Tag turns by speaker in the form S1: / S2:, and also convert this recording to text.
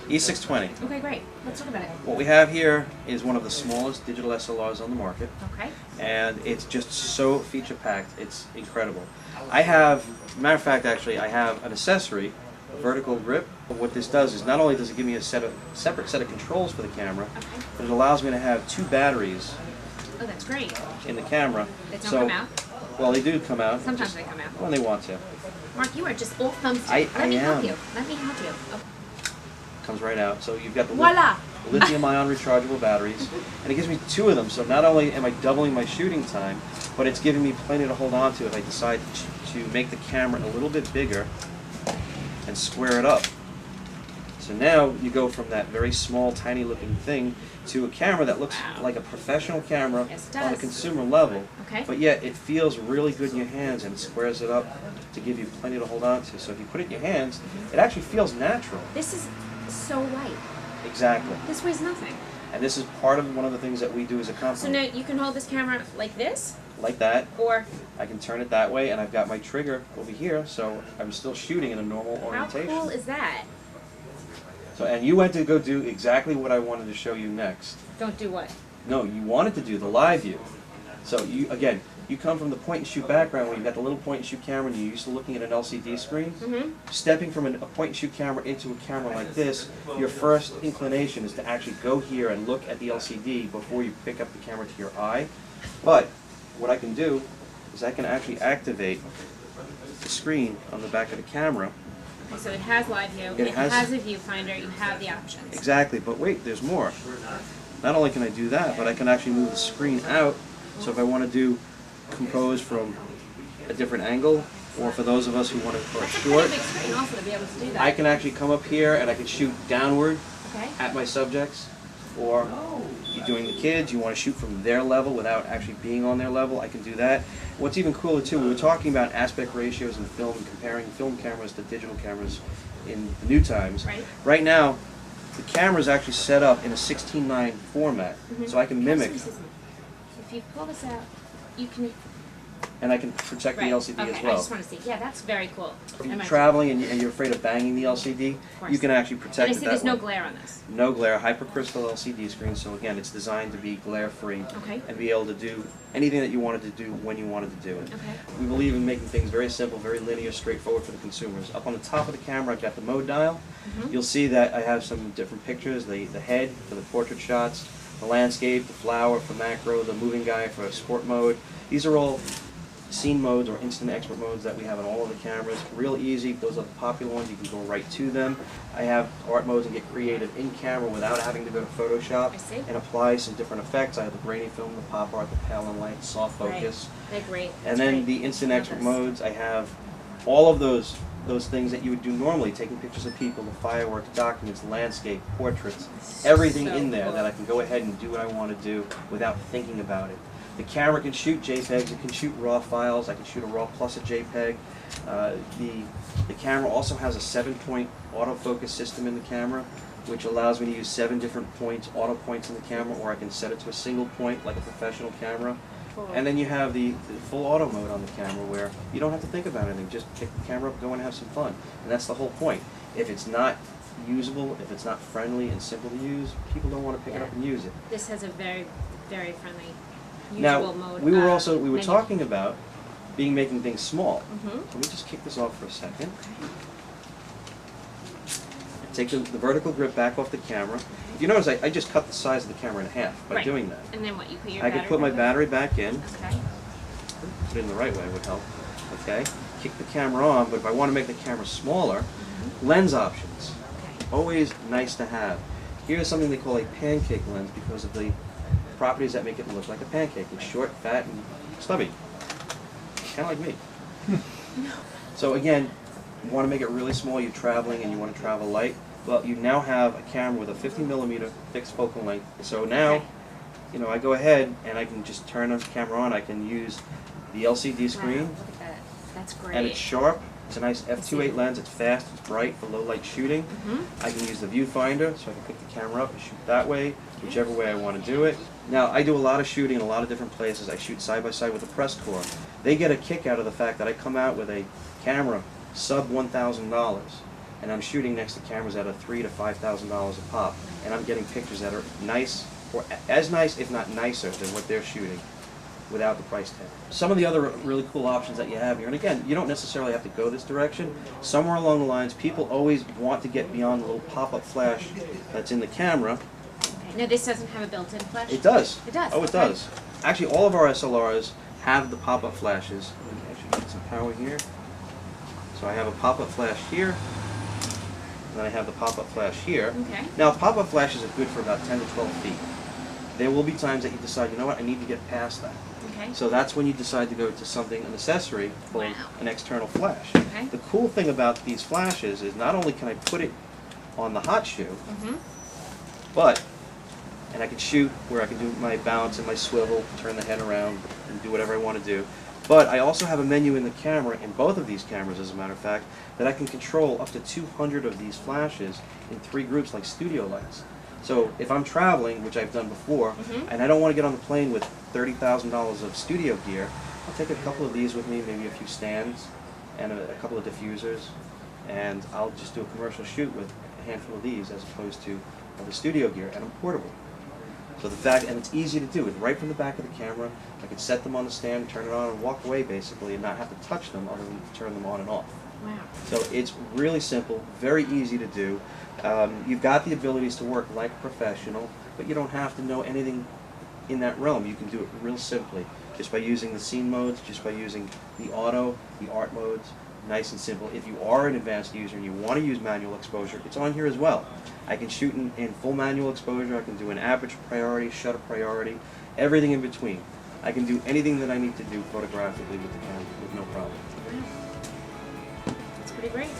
S1: E620.
S2: Okay, great. Let's talk about it.
S1: What we have here is one of the smallest digital SLRs on the market.
S2: Okay.
S1: And it's just so feature-packed. It's incredible. I have, matter of fact, actually, I have an accessory, a vertical grip. What this does is not only does it give me a separate set of controls for the camera, but it allows me to have 2 batteries.
S2: Oh, that's great.
S1: In the camera.
S2: They don't come out?
S1: Well, they do come out.
S2: Sometimes they come out.
S1: When they want to.
S2: Mark, you are just all thumbs.
S1: Let
S2: me help you. Let me help you. Oh.
S1: Comes right out. So you've got the
S2: Voila!
S1: lithium-ion rechargeable batteries, and it gives me 2 of them. So not only am I doubling my shooting time, but it's giving me plenty to hold on to if I decide to make the camera a little bit bigger and square it up. So now you go from that very small, tiny-looking thing to a camera that looks like a professional camera on a consumer level, but yet it feels really good in your hands and it squares it up to give you plenty to hold on to. So if you put it in your hands, it actually feels natural.
S2: This is so light.
S1: Exactly.
S2: This weighs nothing.
S1: And this is part of one of the things that we do as a company.
S2: So now you can hold this camera like this?
S1: Like that.
S2: Or
S1: I can turn it that way, and I've got my trigger over here, so I'm still shooting in a normal orientation.
S2: How cool is that?
S1: So, and you went to go do exactly what I wanted to show you next.
S2: Don't do what?
S1: No, you wanted to do the live view. So you, again, you come from the point and shoot background where you've got the little point and shoot camera and you're used to looking at an LCD screen. Stepping from a point and shoot camera into a camera like this, your first inclination is to actually go here and look at the LCD before you pick up the camera to your eye. But what I can do is I can actually activate the screen on the back of the camera.
S2: Okay, so it has live view, it has a viewfinder, you have the options.
S1: Exactly, but wait, there's more. Not only can I do that, but I can actually move the screen out. So if I want to do compose from a different angle, or for those of us who want to go short,
S2: big screen also to be able to do that.
S1: I can actually come up here and I can shoot downward at my subjects. Or you're doing the kids, you want to shoot from their level without actually being on their level, I can do that. What's even cooler too, we were talking about aspect ratios in film and comparing film cameras to digital cameras in the new times. Right now, the camera is actually set up in a 16:9 format, so I can mimic.
S2: If you pull this out, you can...
S1: And I can protect the LCD as well.
S2: I just want to see. Yeah, that's very cool.
S1: If you're traveling and you're afraid of banging the LCD, you can actually protect it that way.
S2: There's no glare on this.
S1: No glare, HyperCrystal LCD screen, so again, it's designed to be glare-free and be able to do anything that you wanted to do when you wanted to do it. We believe in making things very simple, very linear, straightforward for the consumers. Up on the top of the camera, I've got the mode dial. You'll see that I have some different pictures, the head for the portrait shots, the landscape, the flower for macro, the moving guy for sport mode. These are all scene modes or instant expert modes that we have on all of the cameras. Real easy, those are the popular ones, you can go right to them. I have art modes and get creative in camera without having to go to Photoshop and apply some different effects. I have the grainy film, the pop art, the pale and light, soft focus.
S2: They're great.
S1: And then the instant expert modes, I have all of those things that you would do normally, taking pictures of people, the fireworks, documents, landscape, portraits, everything in there that I can go ahead and do what I want to do without thinking about it. The camera can shoot JPEGs, it can shoot RAW files, I can shoot a RAW plus a JPEG. The camera also has a 7-point autofocus system in the camera, which allows me to use 7 different points, auto points in the camera, or I can set it to a single point like a professional camera. And then you have the full auto mode on the camera where you don't have to think about anything, just pick the camera up, go and have some fun. And that's the whole point. If it's not usable, if it's not friendly and simple to use, people don't want to pick it up and use it.
S2: This has a very, very friendly
S1: now,
S2: mode.
S1: we were talking about making things small. Let me just kick this off for a second. Take the vertical grip back off the camera. If you notice, I just cut the size of the camera in half by doing that.
S2: And then what, you put your
S1: I could put my battery back in.
S2: Okay.
S1: Put it in the right way would help. Okay. Kick the camera on, but if I want to make the camera smaller, lens options. Always nice to have. Here's something they call a pancake lens because of the properties that make it look like a pancake. It's short, fat, and stubby. Kind of like me. So again, you want to make it really small, you're traveling and you want to travel light. Well, you now have a camera with a 50mm fixed focal length. So now, you know, I go ahead and I can just turn the camera on. I can use the LCD screen.
S2: Wow, look at that. That's great.
S1: And it's sharp. It's a nice f2.8 lens. It's fast. It's bright for low light shooting. I can use the viewfinder, so I can pick the camera up and shoot that way, whichever way I want to do it. Now, I do a lot of shooting in a lot of different places. I shoot side by side with the press corps. They get a kick out of the fact that I come out with a camera sub $1,000. and I'm shooting next to cameras that are $3,000 to $5,000 a pop, and I'm getting pictures that are nice, or as nice, if not nicer, than what they're shooting without the price tag. Some of the other really cool options that you have here, and again, you don't necessarily have to go this direction. Somewhere along the lines, people always want to get beyond the little pop-up flash that's in the camera.
S2: Okay. No, this doesn't have a built-in flash?
S1: It does.
S2: It does?
S1: Oh, it
S2: okay.
S1: does. Actually, all of our SLRs have the pop-up flashes. Let me actually get some power here. So I have a pop-up flash here, and then I have the pop-up flash here.
S2: Okay.
S1: Now, pop-up flashes are good for about 10 to 12 feet. There will be times that you decide, you know what, I need to get past that.
S2: Okay.
S1: So that's when you decide to go to something, an accessory called an external flash.
S2: Okay.
S1: The cool thing about these flashes is not only can I put it on the hot shoe, but, and I can shoot where I can do my bounce and my swivel, turn the head around, and do whatever I want to do. But I also have a menu in the camera, in both of these cameras as a matter of fact, that I can control up to 200 of these flashes in 3 groups like studio lights. So if I'm traveling, which I've done before, and I don't want to get on the plane with $30,000 of studio gear, I'll take a couple of these with me, maybe a few stands and a couple of diffusers, and I'll just do a commercial shoot with a handful of these as opposed to the studio gear, and I'm portable. So the fact, and it's easy to do, it's right from the back of the camera. I can set them on the stand, turn it on, and walk away basically, and not have to touch them other than turn them on and off.
S2: Wow.
S1: So it's really simple, very easy to do. You've got the abilities to work like a professional, but you don't have to know anything in that realm. You can do it real simply, just by using the scene modes, just by using the auto, the art modes, nice and simple. If you are an advanced user and you want to use manual exposure, it's on here as well. I can shoot in full manual exposure, I can do an aperture priority, shutter priority, everything in between. I can do anything that I need to do photographically with the camera with no problem.
S2: Wow. That's pretty great.